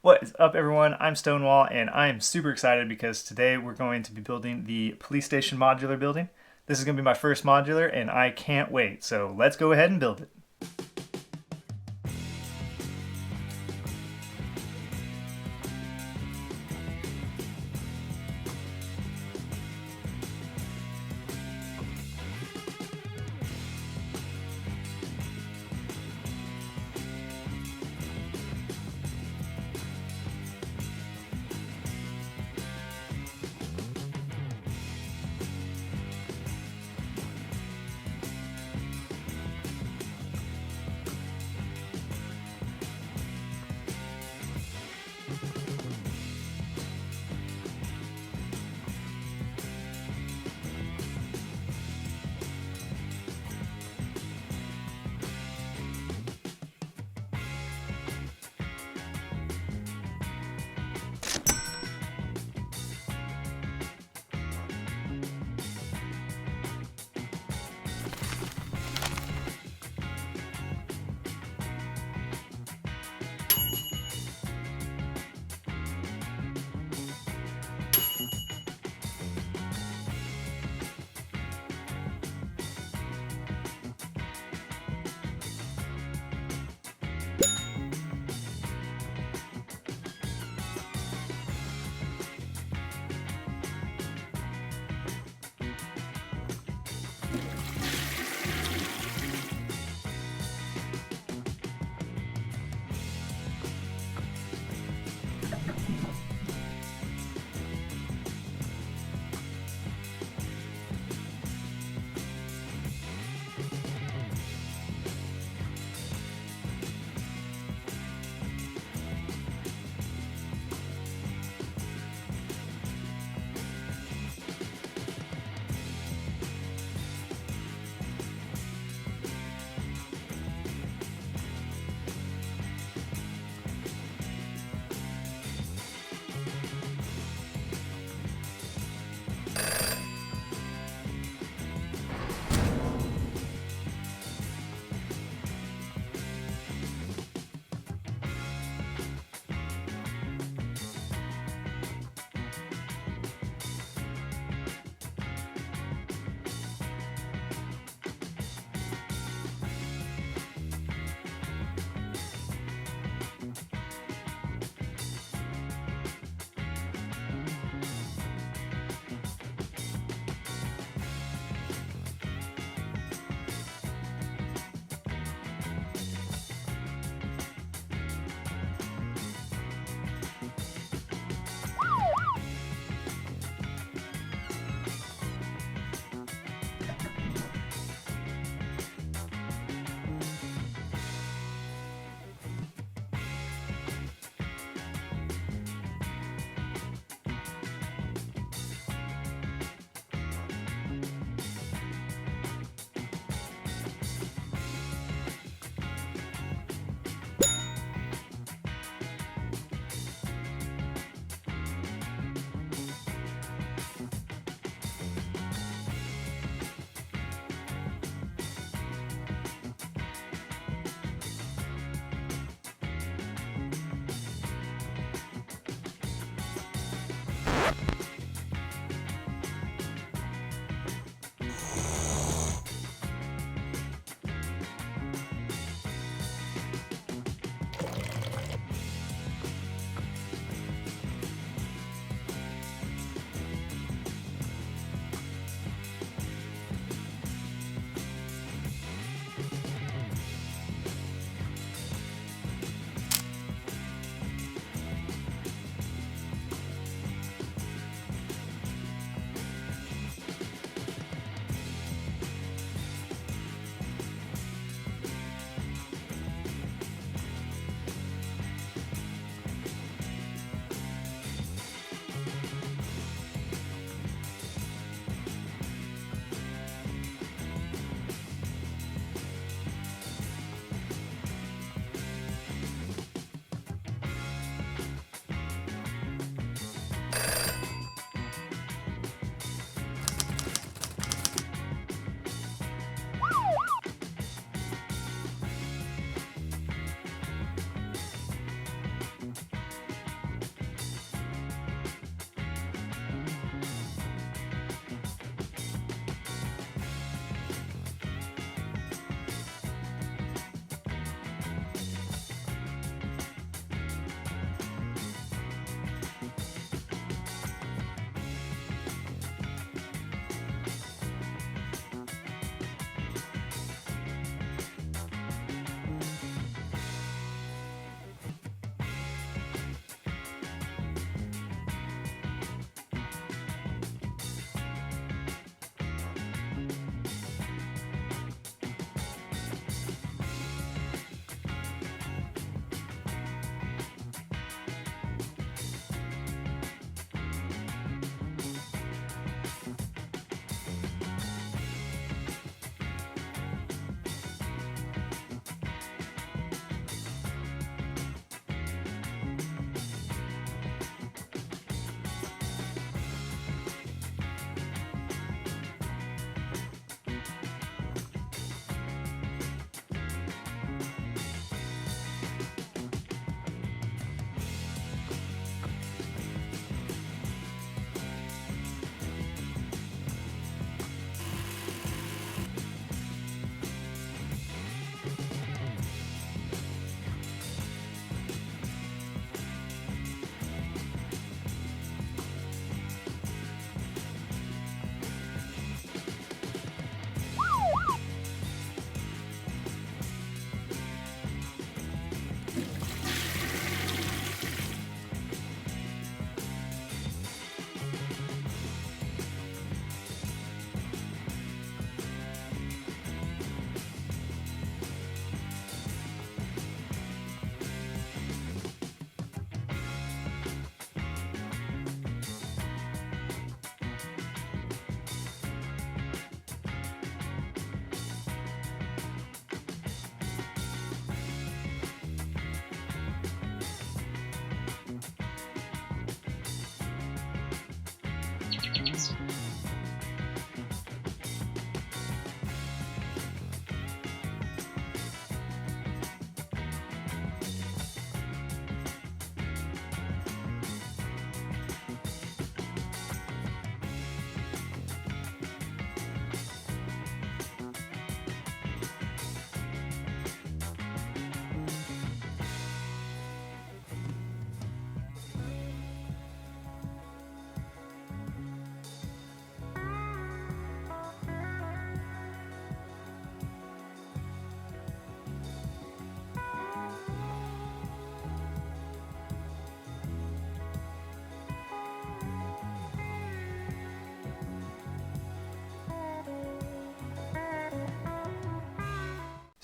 What is up, everyone? I'm Stonewall, and I am super excited because today we're going to be building the police station modular building. This is going to be my first modular, and I can't wait. So let's go ahead and build it.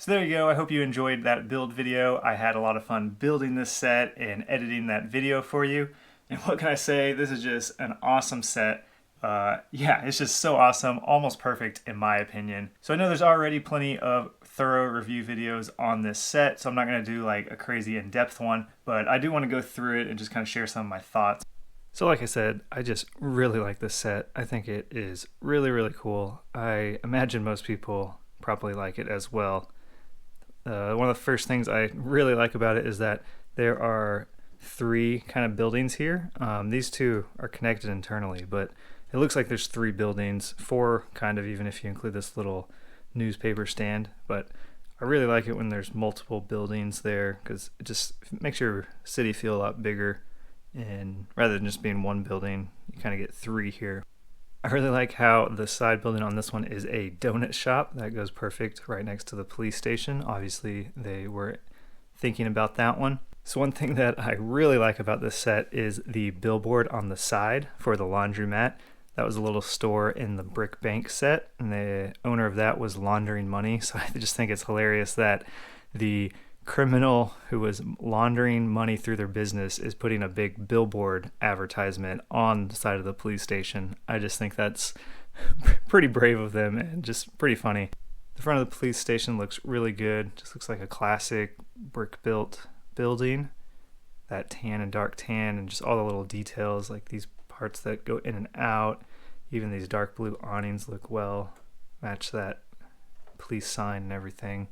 So there you go. I hope you enjoyed that build video. I had a lot of fun building this set and editing that video for you. And what can I say? This is just an awesome set. Yeah, it's just so awesome, almost perfect in my opinion. So I know there's already plenty of thorough review videos on this set, so I'm not going to do like a crazy in-depth one, but I do want to go through it and just kind of share some of my thoughts. So like I said, I just really like this set. I think it is really, really cool. I imagine most people probably like it as well. One of the first things I really like about it is that there are 3 kind of buildings here. These 2 are connected internally, but it looks like there's 3 buildings, 4 kind of, even if you include this little newspaper stand. But I really like it when there's multiple buildings there, because it just makes your city feel a lot bigger, and rather than just being 1 building, you kind of get 3 here. I really like how the side building on this one is a donut shop. That goes perfect right next to the police station. Obviously they were thinking about that one. So one thing that I really like about this set is the billboard on the side for the laundromat. That was a little store in the Brick Bank set, and the owner of that was laundering money. So I just think it's hilarious that the criminal who was laundering money through their business is putting a big billboard advertisement on the side of the police station. I just think that's pretty brave of them and just pretty funny. The front of the police station looks really good. Just looks like a classic brick built building. That tan and dark tan and just all the little details, like these parts that go in and out. Even these dark blue awnings look well, match that police sign and everything.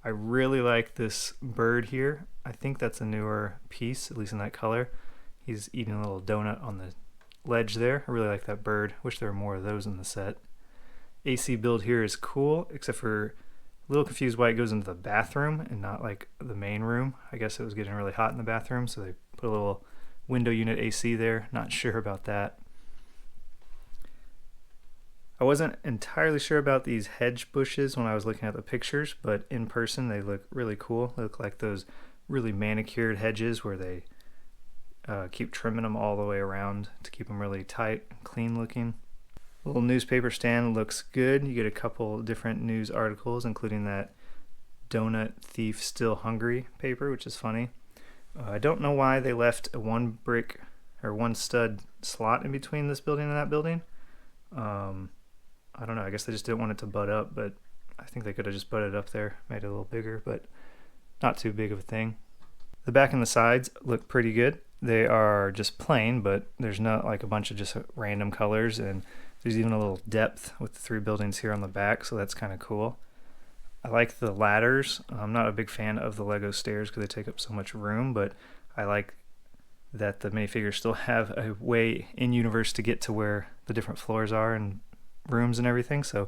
I really like this bird here. I think that's a newer piece, at least in that color. He's eating a little donut on the ledge there. I really like that bird. Wish there were more of those in the set. AC build here is cool, except for a little confused why it goes into the bathroom and not like the main room. I guess it was getting really hot in the bathroom, so they put a little window unit AC there. Not sure about that. I wasn't entirely sure about these hedge bushes when I was looking at the pictures, but in person they look really cool. They look like those really manicured hedges where they keep trimming them all the way around to keep them really tight and clean looking. The little newspaper stand looks good. You get a couple different news articles, including that Donut Thief Still Hungry paper, which is funny. I don't know why they left a 1 brick or 1 stud slot in between this building and that building. I don't know, I guess they just didn't want it to butt up, but I think they could have just butted it up there, made it a little bigger, but not too big of a thing. The back and the sides look pretty good. They are just plain, but there's not like a bunch of just random colors, and there's even a little depth with the 3 buildings here on the back, so that's kind of cool. I like the ladders. I'm not a big fan of the Lego stairs because they take up so much room, but I like that the minifigures still have a way in universe to get to where the different floors are and rooms and everything, so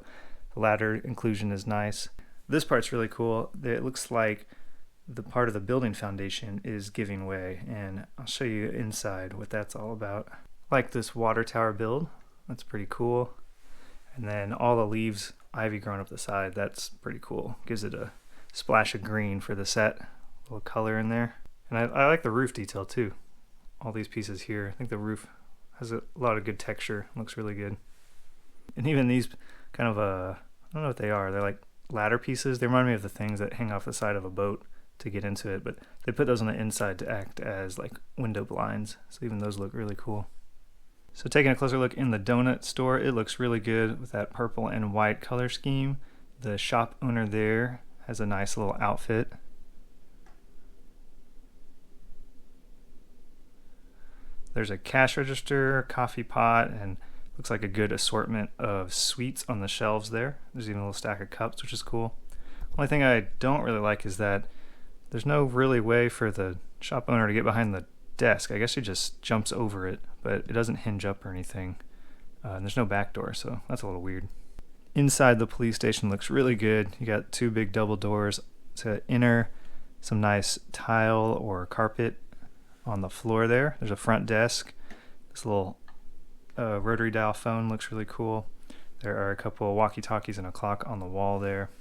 the ladder inclusion is nice. This part's really cool. It looks like the part of the building foundation is giving way, and I'll show you inside what that's all about. I like this water tower build. That's pretty cool. And then all the leaves, ivy growing up the side, that's pretty cool. Gives it a splash of green for the set, a little color in there. And I like the roof detail too. All these pieces here. I think the roof has a lot of good texture. Looks really good. And even these kind of, I don't know what they are. They're like ladder pieces. They remind me of the things that hang off the side of a boat to get into it, but they put those on the inside to act as like window blinds. So even those look really cool. So taking a closer look in the donut store, it looks really good with that purple and white color scheme. The shop owner there has a nice little outfit. There's a cash register, coffee pot, and looks like a good assortment of sweets on the shelves there. There's even a little stack of cups, which is cool. Only thing I don't really like is that there's no really way for the shop owner to get behind the desk. I guess he just jumps over it, but it doesn't hinge up or anything. And there's no back door, so that's a little weird. Inside the police station looks really good. You got 2 big double doors to enter, some nice tile or carpet on the floor there. There's a front desk. This little rotary dial phone looks really cool. There are a couple of walkie-talkies and a clock on the wall there.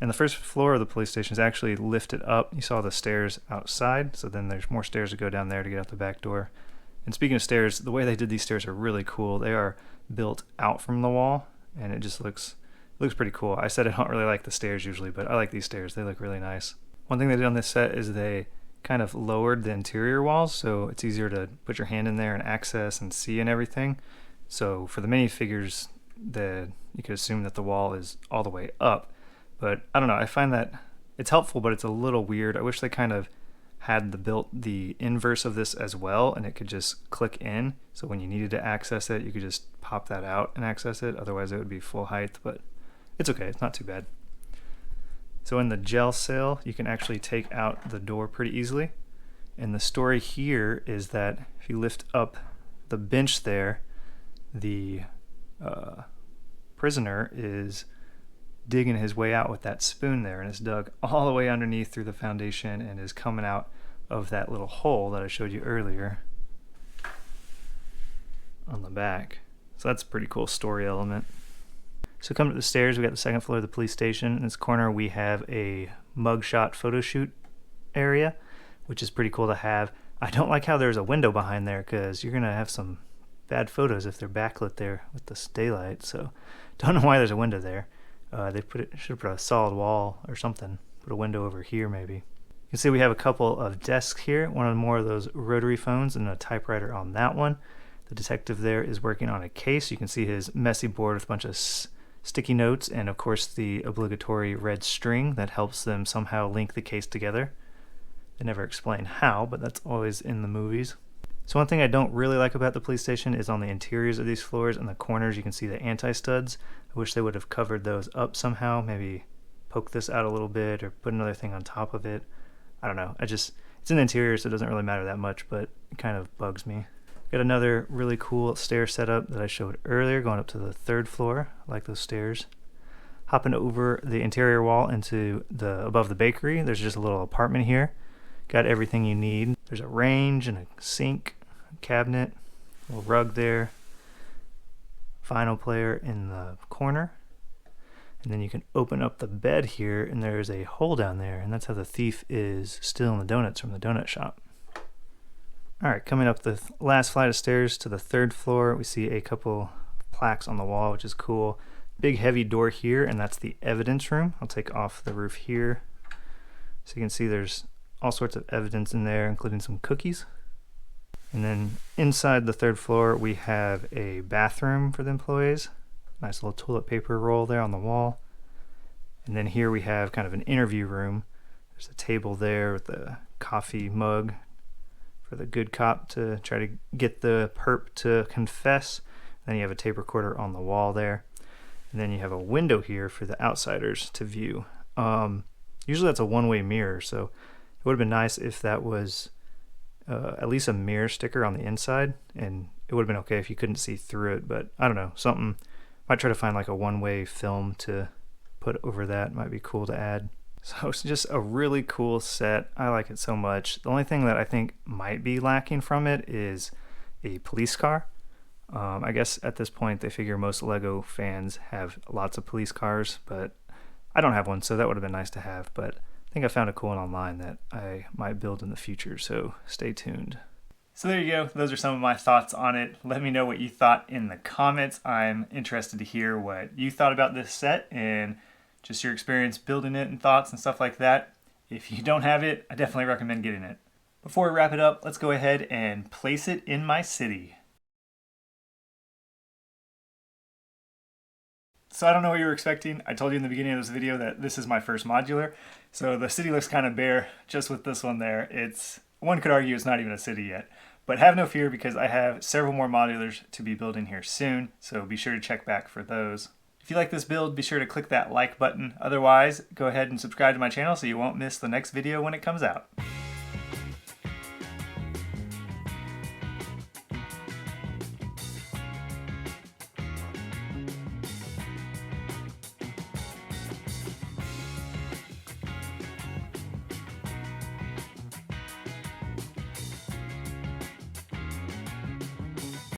And the first floor of the police station is actually lifted up. You saw the stairs outside, so then there's more stairs to go down there to get out the back door. And speaking of stairs, the way they did these stairs are really cool. They are built out from the wall, and it just looks looks pretty cool. I said I don't really like the stairs usually, but I like these stairs. They look really nice. One thing they did on this set is they kind of lowered the interior walls, so it's easier to put your hand in there and access and see and everything. So for the minifigures, you could assume that the wall is all the way up, but I don't know. I find that it's helpful, but it's a little weird. I wish they kind of had built the inverse of this as well, and it could just click in. So when you needed to access it, you could just pop that out and access it. Otherwise, it would be full height, but it's okay. It's not too bad. So in the gel cell, you can actually take out the door pretty easily. And the story here is that if you lift up the bench there, the prisoner is digging his way out with that spoon there, and it's dug all the way underneath through the foundation and is coming out of that little hole that I showed you earlier on the back. So that's a pretty cool story element. So come to the stairs, we got the second floor of the police station. In this corner we have a mugshot photo shoot area, which is pretty cool to have. I don't like how there's a window behind there because you're gonna have some bad photos if they're backlit there with this daylight. So don't know why there's a window there. They should have put a solid wall or something. Put a window over here maybe. You can see we have a couple of desks here. One of more of those rotary phones and a typewriter on that one. The detective there is working on a case. You can see his messy board with a bunch of sticky notes and of course the obligatory red string that helps them somehow link the case together. They never explain how, but that's always in the movies. So one thing I don't really like about the police station is on the interiors of these floors and the corners you can see the anti-studs. I wish they would have covered those up somehow, maybe poke this out a little bit or put another thing on top of it. I don't know, it's in the interior so it doesn't really matter that much, but it kind of bugs me. Got another really cool stair setup that I showed earlier going up to the third floor. I like those stairs. Hopping over the interior wall into above the bakery, there's just a little apartment here. Got everything you need. There's a range and a sink, a cabinet, a little rug there, vinyl player in the corner. And then you can open up the bed here and there's a hole down there, and that's how the thief is stealing the donuts from the donut shop. Alright, coming up the last flight of stairs to the third floor, we see a couple plaques on the wall, which is cool. Big heavy door here, and that's the evidence room. I'll take off the roof here. So you can see there's all sorts of evidence in there, including some cookies. And then inside the third floor, we have a bathroom for the employees. Nice little toilet paper roll there on the wall. And then here we have kind of an interview room. There's a table there with a coffee mug for the good cop to try to get the perp to confess. Then you have a tape recorder on the wall there. And then you have a window here for the outsiders to view. Usually that's a one-way mirror, so it would have been nice if that was at least a mirror sticker on the inside, and it would have been okay if you couldn't see through it, but I don't know, something. Might try to find like a one-way film to put over that. Might be cool to add. So it's just a really cool set. I like it so much. The only thing that I think might be lacking from it is a police car. I guess at this point they figure most Lego fans have lots of police cars, but I don't have one, so that would have been nice to have. But I think I found a cool one online that I might build in the future, so stay tuned. So there you go. Those are some of my thoughts on it. Let me know what you thought in the comments. I'm interested to hear what you thought about this set and just your experience building it and thoughts and stuff like that. If you don't have it, I definitely recommend getting it. Before we wrap it up, let's go ahead and place it in my city. So I don't know what you were expecting. I told you in the beginning of this video that this is my first modular. So the city looks kind of bare just with this one there. One could argue it's not even a city yet. But have no fear because I have several more modulars to be building here soon. So be sure to check back for those. If you like this build, be sure to click that like button. Otherwise, go ahead and subscribe to my channel so you won't miss the next video when it comes out.